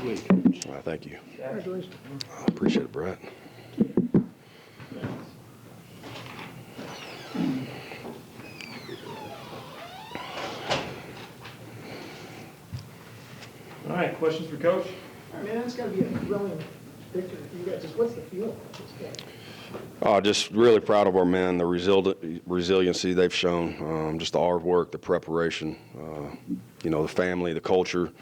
week. Thank you. Congratulations. I appreciate it, Brett. All right, questions for Coach? All right, man, that's got to be a thrilling victory for you guys. Just what's the feeling of this game? Just really proud of our men, the resiliency they've shown, just the hard work, the preparation, the family, the culture.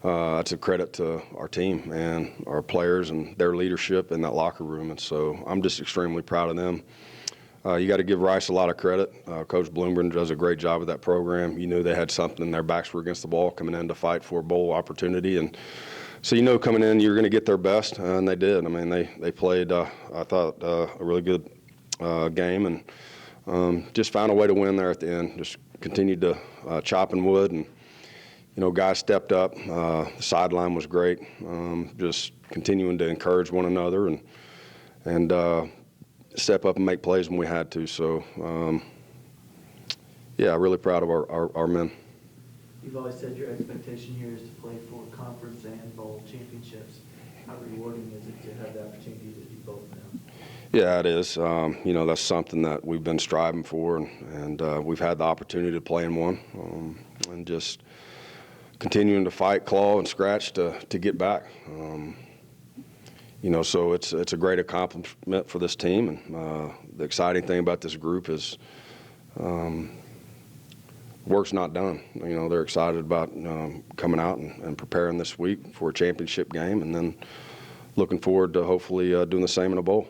That's a credit to our team and our players and their leadership in that locker room. And so I'm just extremely proud of them. You got to give Rice a lot of credit. Coach Bloomberg does a great job with that program. You knew they had something. Their backs were against the wall coming in to fight for a bowl opportunity. And so coming in, you're going to get their best, and they did. I mean, they played, I thought, a really good game and just found a way to win there at the end. Just continued to chopping wood, and guys stepped up. The sideline was great. Just continuing to encourage one another and step up and make plays when we had to. So, really proud of our men. You've always said your expectation here is to play for conference and bowl championships. How rewarding is it to have the opportunity to do both now? Yeah, it is. That's something that we've been striving for, and we've had the opportunity to play in one, and just continuing to fight, claw, and scratch to get back. So it's a great accomplishment for this team, and the exciting thing about this group is work's not done. They're excited about coming out and preparing this week for a championship game, and then looking forward to hopefully doing the same in a bowl.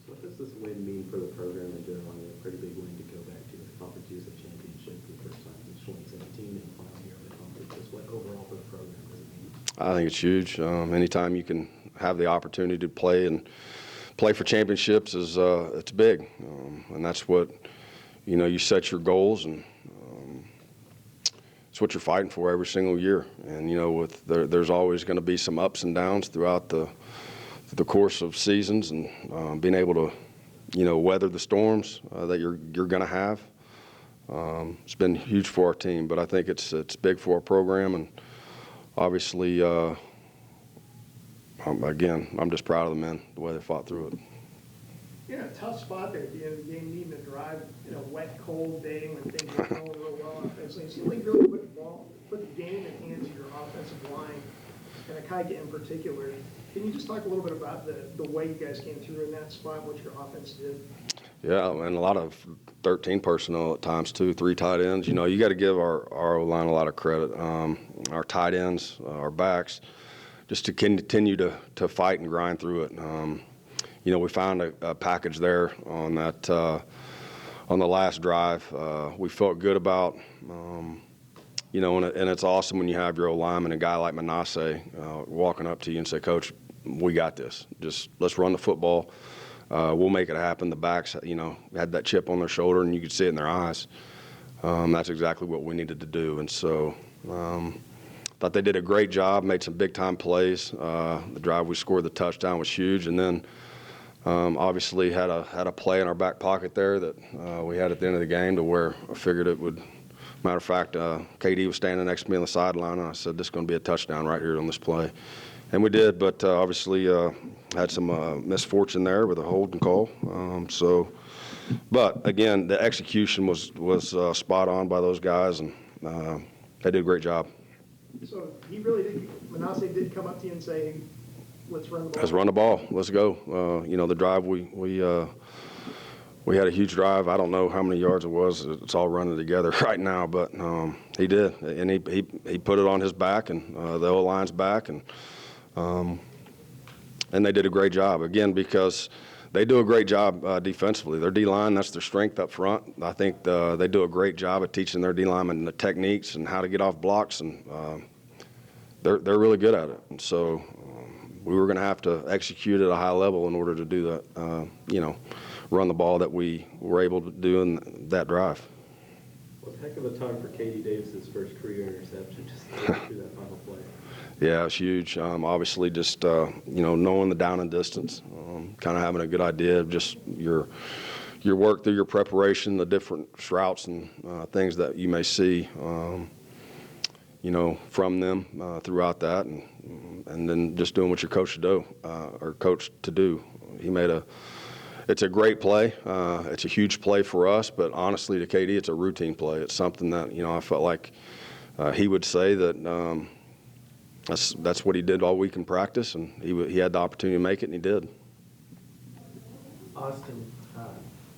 So what does this win mean for the program in general? I mean, a pretty big win to go back to the Conference USA Championship for the first time since 2017 and final year of the conference. Just what overall for the program does it mean? I think it's huge. Anytime you can have the opportunity to play for championships is it's big, and that's what you set your goals, and it's what you're fighting for every single year. And there's always going to be some ups and downs throughout the course of seasons, and being able to weather the storms that you're going to have. It's been huge for our team, but I think it's big for our program, and obviously. Again, I'm just proud of the men, the way they fought through it. You're in a tough spot there at the end of the game, needing to drive, wet, cold day when things are going real well offensively. It seemed like you really put the game in the hands of your offensive line, and Akaika in particular. Can you just talk a little bit about the way you guys came through in that spot, what your offense did? Yeah, and a lot of 13 personnel at times too, 3 tight ends. You got to give our O-line a lot of credit. Our tight ends, our backs, just to continue to fight and grind through it. We found a package there on that on the last drive. We felt good about, and it's awesome when you have your O-lineman, a guy like Manasseh, walking up to you and say, "Coach, we got this. Just let's run the football. We'll make it happen." The backs, had that chip on their shoulder, and you could see it in their eyes. That's exactly what we needed to do, and so. Thought they did a great job, made some big-time plays. The drive we scored the touchdown was huge, and then obviously had a play in our back pocket there that we had at the end of the game to where I figured it would. Matter of fact, KD was standing next to me on the sideline, and I said, "This is going to be a touchdown right here on this play," and we did. But obviously had some misfortune there with a holding call. But again, the execution was spot on by those guys, and they did a great job. So he really did. Manasseh did come up to you and say, "Hey, let's run the ball." Let's run the ball. Let's go. The drive we had a huge drive. I don't know how many yards it was. It's all running together right now, but he did, and he put it on his back and the O-line's back, and they did a great job again because they do a great job defensively. Their D-line, that's their strength up front. I think they do a great job at teaching their D-linemen the techniques and how to get off blocks, and they're really good at it. And so we were going to have to execute at a high level in order to do that, run the ball that we were able to do in that drive. Well, it's a heck of a time for Katie Davis's first career interception, just to get through that final play. Yeah, it's huge. Obviously, just knowing the down and distance, kind of having a good idea of just your work through your preparation, the different routes and things that you may see, from them throughout that, and and then just doing what you're coached to do, or coached to do. It's a great play. It's a huge play for us, but honestly, to KD, it's a routine play. It's something that, I felt like he would say that that's what he did all week in practice, and he had the opportunity to make it, and he did. Austin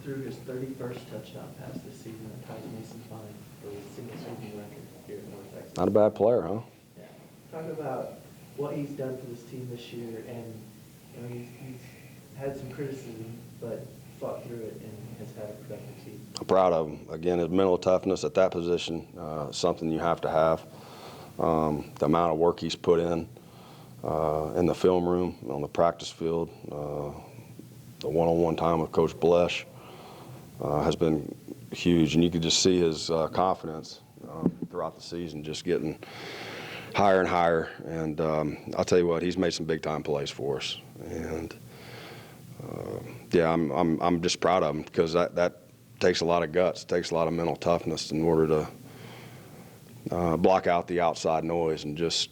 threw his 31st touchdown pass this season and ties Mason Fine for his single season record here in North Texas. Not a bad player, huh? Yeah. Talk about what he's done for this team this year, and he's had some criticism, but fought through it and has had a productive season. I'm proud of him. Again, his mental toughness at that position, something you have to have. The amount of work he's put in the film room, on the practice field, the one-on-one time with Coach Blesh has been huge, and you could just see his confidence throughout the season just getting higher and higher. And I'll tell you what, he's made some big-time plays for us. And yeah, I'm just proud of him, because that takes a lot of guts, takes a lot of mental toughness in order to block out the outside noise and just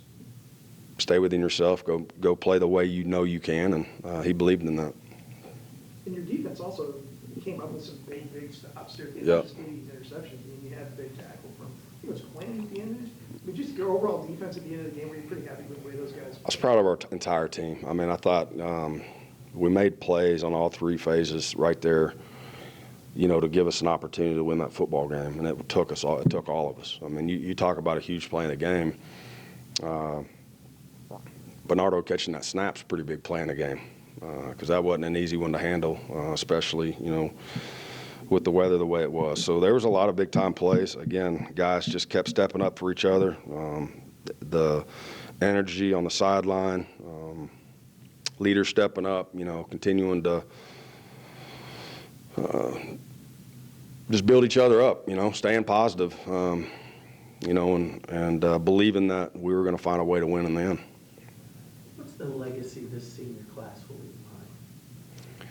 stay within yourself, go play the way you know you can, and he believed in that. And your defense also came up with some big stops there. They Yep. just gave these interceptions. I mean, you had a big tackle from, I think it was Quinn at the end of it. I mean, just your overall defense at the end of the game, were you pretty happy with the way those guys? I was proud of our entire team. I mean, I thought we made plays on all three phases right there, to give us an opportunity to win that football game, and it took us all. It took all of us. I mean, you talk about a huge play in the game. Bernardo catching that snap's a pretty big play in the game, because that wasn't an easy one to handle, especially with the weather the way it was. So there was a lot of big time plays. Again, guys just kept stepping up for each other. The energy on the sideline, leaders stepping up, continuing to just build each other up, staying positive, and believing that we were going to find a way to win in the end. What's the legacy this senior class will leave behind?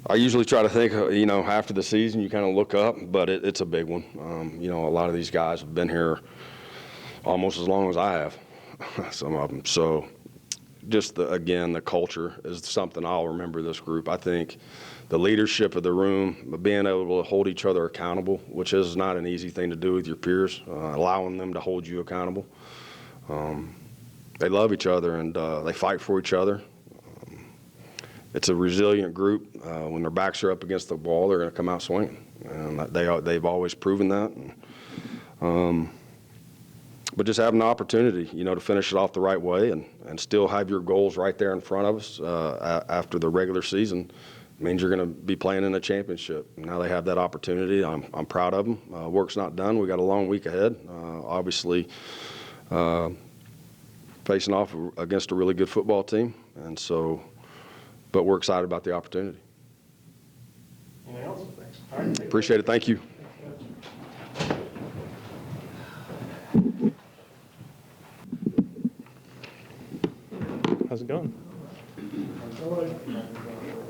I usually try to think, after the season, you kind of look up, but it's a big one. A lot of these guys have been here almost as long as I have, some of them. So just, the culture is something I'll remember this group. I think the leadership of the room, being able to hold each other accountable, which is not an easy thing to do with your peers, allowing them to hold you accountable. They love each other, and they fight for each other. It's a resilient group. When their backs are up against the wall, they're going to come out swinging, and they've always proven that. But just having the opportunity, to finish it off the right way and still have your goals right there in front of us after the regular season means you're going to be playing in a championship. Now they have that opportunity. I'm proud of them. Work's not done. We got a long week ahead. Obviously, facing off against a really good football team, and so. But we're excited about the opportunity. Anything else? Thanks. All right. Appreciate it. Thank you. How's it going?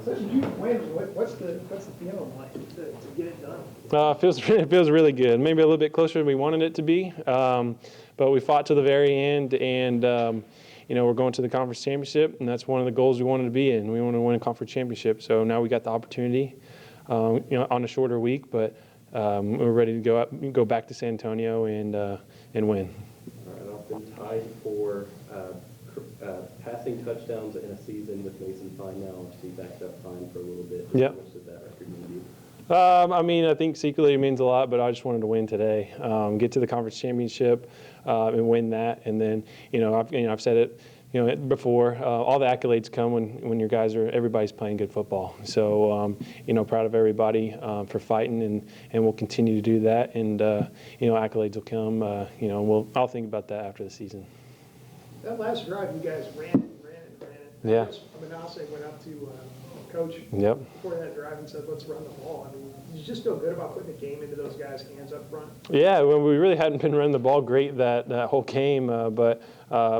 Since you win, what's the feeling like to get it done? It feels really good. Maybe a little bit closer than we wanted it to be, but we fought to the very end, and we're going to the conference championship, and that's one of the goals we wanted to be in. We want to win a conference championship, so now we got the opportunity, on a shorter week, but we're ready to go back to San Antonio and win. All right, I've been tied for passing touchdowns in a season with Mason Fine now. Obviously, backed up Fine for a little bit. Yep. How much does that record mean to you? I think secretly it means a lot, but I just wanted to win today, get to the conference championship, and win that. And then, I've said it, before. All the accolades come when everybody's playing good football. So, proud of everybody for fighting, and we'll continue to do that. And accolades will come. I'll think about that after the season. That last drive, you guys ran it. Yeah. Manasseh went up to Coach Yep. before that drive and said, let's run the ball. I mean, did you just feel good about putting the game into those guys' hands up front? Yeah, well, we really hadn't been running the ball great that whole game, but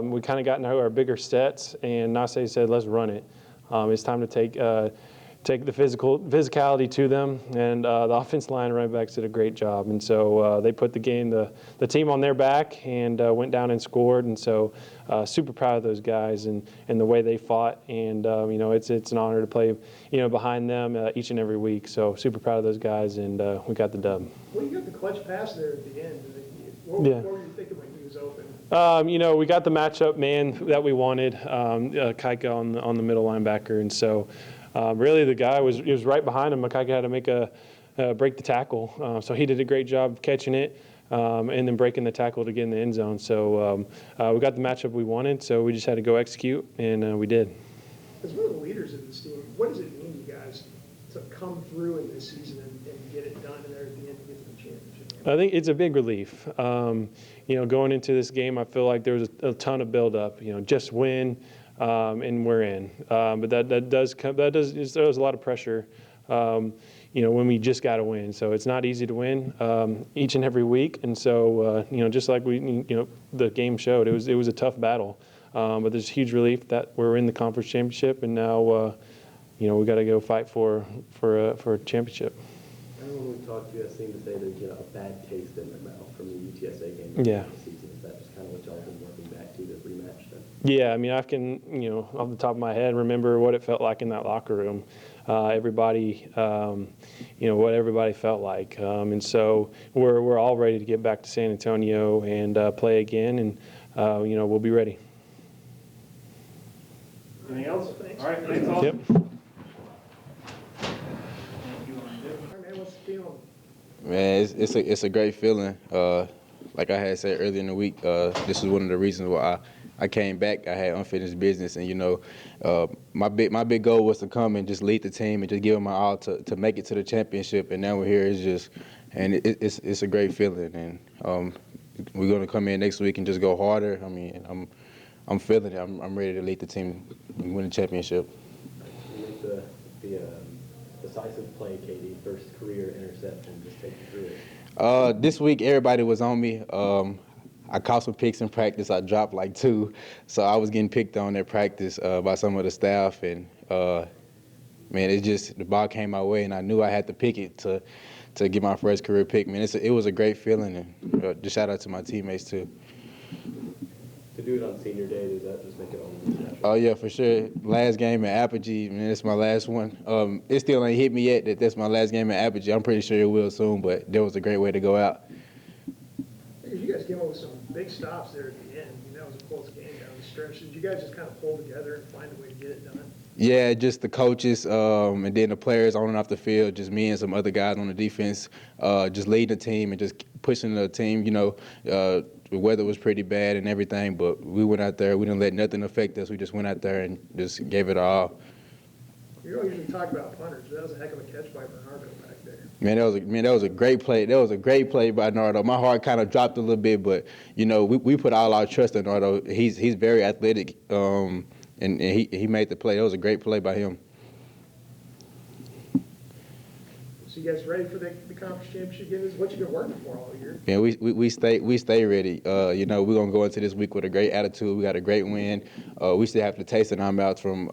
we kind of got into our bigger sets, and Naseh said, let's run it. It's time to take the physicality to them, and the offensive line and running backs did a great job. And so they put the team on their back and went down and scored. And so super proud of those guys and the way they fought. And it's an honor to play behind them each and every week. So super proud of those guys, and we got the dub. Well, you got the clutch pass there at the end. What were you thinking when he was open? We got the matchup man that we wanted, Kaika on the middle linebacker, and so really the guy was right behind him. Kaika had to make break the tackle, so he did a great job catching it and then breaking the tackle to get in the end zone. So we got the matchup we wanted, so we just had to go execute, and we did. As one of the leaders of this team, what does it mean, you guys, to come through in this season and get it done and there at the end to get to the championship? I think it's a big relief. Going into this game, I feel like there was a ton of buildup. Just win, and we're in. But that does a lot of pressure. When we just got to win. So it's not easy to win each and every week. And so just like the game showed, it was a tough battle. But there's huge relief that we're in the conference championship, and now we got to go fight for a championship. Everyone we talked to has seemed to say there's a bad taste in their mouth from the UTSA game Yeah. this season. Is that just kind of what y'all have been working back to this rematch then? Yeah, I mean, I can, off the top of my head, remember what it felt like in that locker room. Everybody, what everybody felt like. And so we're all ready to get back to San Antonio and play again, and, we'll be ready. Anything else? Thanks. All right, thanks all. Yep. All right, man, what's the feeling? Man, it's a great feeling. Like I had said earlier in the week, this is one of the reasons why I came back. I had unfinished business, and my big goal was to come and just lead the team and just give them my all to make it to the championship. And now we're here. It's a great feeling, and we're gonna come in next week and just go harder. I mean, I'm feeling it. I'm ready to lead the team and win the championship. You make the decisive play, Katie, first career interception. Just take you through it. This week, everybody was on me. I caught some picks in practice. I dropped like 2. So I was getting picked on at practice by some of the staff. And, the ball came my way, and I knew I had to pick it to get my first career pick. Man, it was a great feeling. And just shout out to my teammates, too. To do it on senior day, does that just make it all the more special? Oh, yeah, for sure. Last game at Apogee, man, it's my last one. It still ain't hit me yet that's my last game at Apogee. I'm pretty sure it will soon, but that was a great way to go out. Because you guys came up with some big stops there at the end. That was a close game down the stretch. Did you guys just kind of pull together and find a way to get it done? Yeah, just the coaches and then the players on and off the field, just me and some other guys on the defense, just leading the team and just pushing the team. The weather was pretty bad and everything, but we went out there. We didn't let nothing affect us. We just went out there and just gave it all. You don't usually talk about punters, but that was a heck of a catch by Bernardo back there. Man, that was a great play. That was a great play by Nardo. My heart kind of dropped a little bit, but we put all our trust in Nardo. He's very athletic, and he made the play. That was a great play by him. So you guys ready for the conference championship game? This is what you've been working for all year. Yeah, we stay ready. We're gonna go into this week with a great attitude. We got a great win. We still have to taste in our mouths from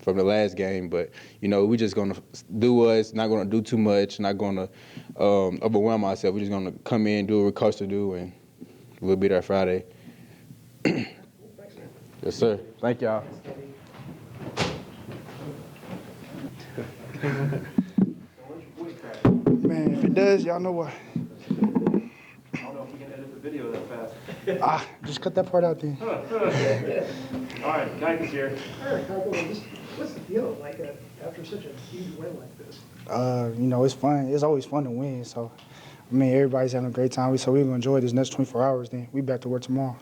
the last game, but we're just gonna do us. Not gonna do too much. Not gonna overwhelm ourselves. We're just gonna come in, do what we're coached to do, and we'll be there Friday. Thanks, man. Yes, sir. Thank y'all. Man, if it does, y'all know what. I don't know if we can edit the video that fast. Just cut that part out then. All right, Kike's here. All right, Kyle, what's the deal like after such a huge win like this? It's fun. It's always fun to win. So, everybody's having a great time. So we're gonna enjoy this next 24 hours. Then we back to work tomorrow.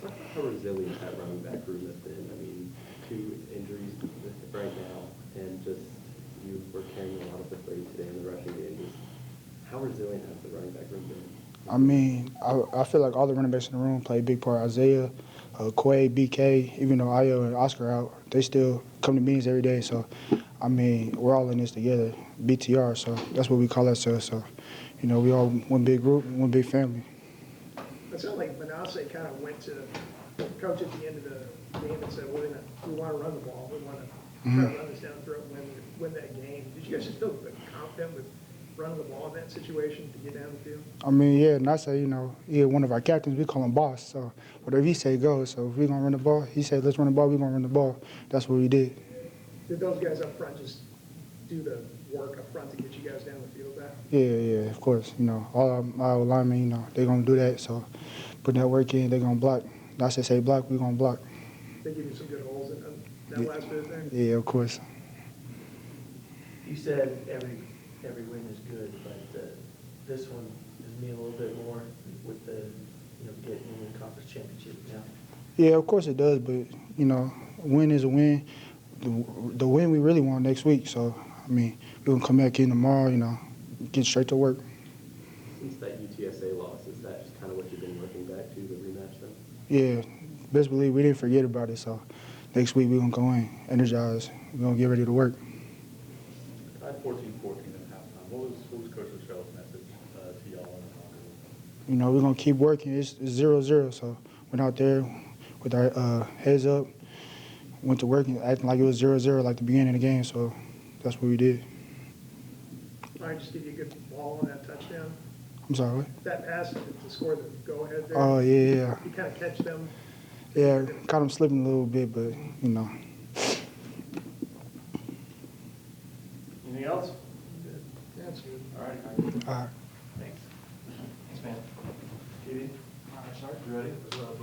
Talk about how resilient that running back room has been. 2 injuries right now, and just you were carrying a lot of the weight today in the rushing game. Just how resilient has the running back room been? I feel like all the running backs in the room play a big part. Isaiah, Quay, BK, even though Ayo and Oscar out, they still come to meetings every day. So, we're all in this together, BTR. So that's what we call ourselves. So, we all one big group, one big family. It sounded like Manasseh kind of went to the coach at the end of the game and said, we want to run the ball. We want to try to run this down through and win that game. Did you guys just feel confident with running the ball in that situation to get down the field? I mean, yeah, and I say, one of our captains, we call him boss. So whatever he say goes. So if we're going to run the ball, he said, let's run the ball, we're going to run the ball. That's what we did. Did those guys up front just do the work up front to get you guys down the field back? Yeah, of course. All our linemen, they're going to do that. So putting that work in, they're going to block. I say block, we're going to block. They give you some good holes in that last bit there? Yeah, of course. You said every win is good, but this one is me a little bit more with the getting in the conference championship now. Yeah, of course it does, but, win is a win. The win we really want next week. So, I mean, we're going to come back in tomorrow, get straight to work. Since that UTSA loss, is that just kind of what you've been working back to rematch them? Yeah, best believe we didn't forget about it. So next week we're going to go in, energized. We're going to get ready to work. At 14-14 at halftime, what was Coach Michelle's message to y'all in the locker room? We're going to keep working. It's 0-0, so went out there with our heads up, went to work and acting like it was 0-0 like the beginning of the game, so that's what we did. Ryan, just give you a good ball on that touchdown. I'm sorry, what? That pass to score the go-ahead there. Oh, yeah. You kind of catch them. Yeah, caught him slipping a little bit, but, Anything else? That's good. All right. all right. Thanks. Thanks, man. Katie? All right, sorry. You ready?